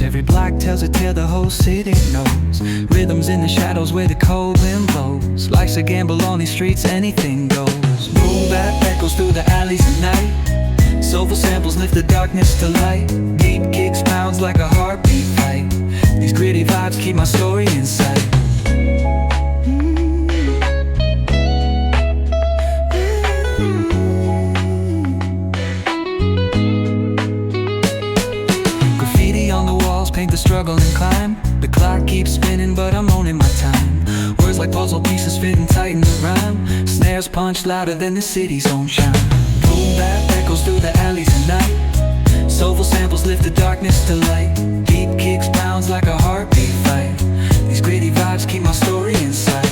blows. Every block tells a tale the whole city knows. Rhythms in the shadows where the cold wind blows. Life's a gamble on these streets, anything goes. Boom bap echoes through the alleys at night. Soulful samples lift the darkness to light. Deep kicks pounds like a heartbeat fight. These gritty vibes keep my story in sight. Paint the struggle and climb. The clock keeps spinning but I'm owning my time. Words like puzzle pieces fitting tight in the rhyme. Snares punch louder than the city's own chime. Boom bap echoes through the alleys at night. Soulful samples lift the darkness to light. Deep kicks pounds like a heartbeat fight. These gritty vibes keep my story in sight.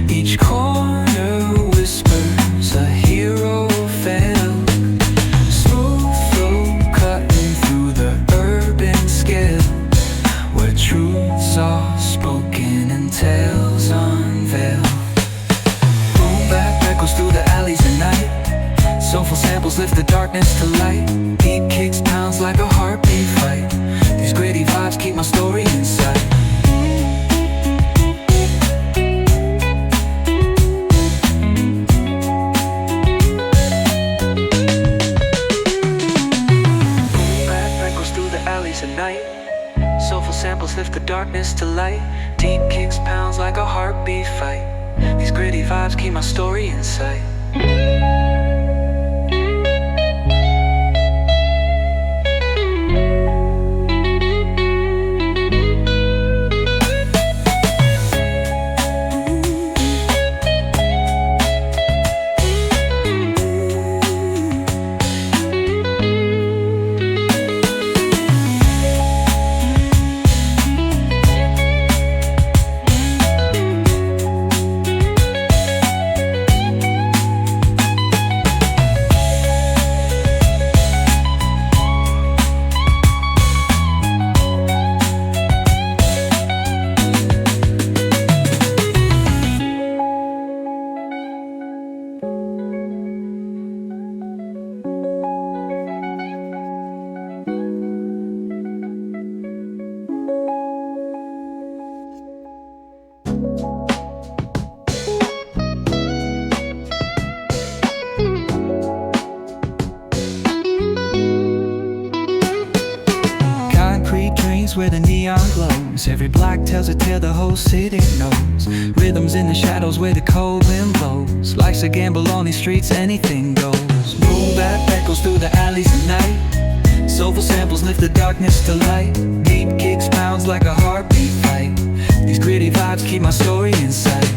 Each corner whispers a hero fell. Smooth flow cutting through the urban scale, where truths are spoken and tales unveiled. Boom bap echoes through the alleys at night. Soulful samples lift the darkness to light. Deep kicks pounds like a heartbeat fight. These gritty vibes keep my story in sight. At night, soulful samples lift the darkness to light. Deep kicks pounds like a heartbeat fight. These gritty vibes keep my story in sight. Where the neon glows. Every block tells a tale the whole city knows. Rhythms in the shadows where the cold wind blows. Life's a gamble on these streets, anything goes. Boom bap echoes through the alleys at night. Soulful samples lift the darkness to light. Deep kicks pounds like a heartbeat fight. These gritty vibes keep my story in sight.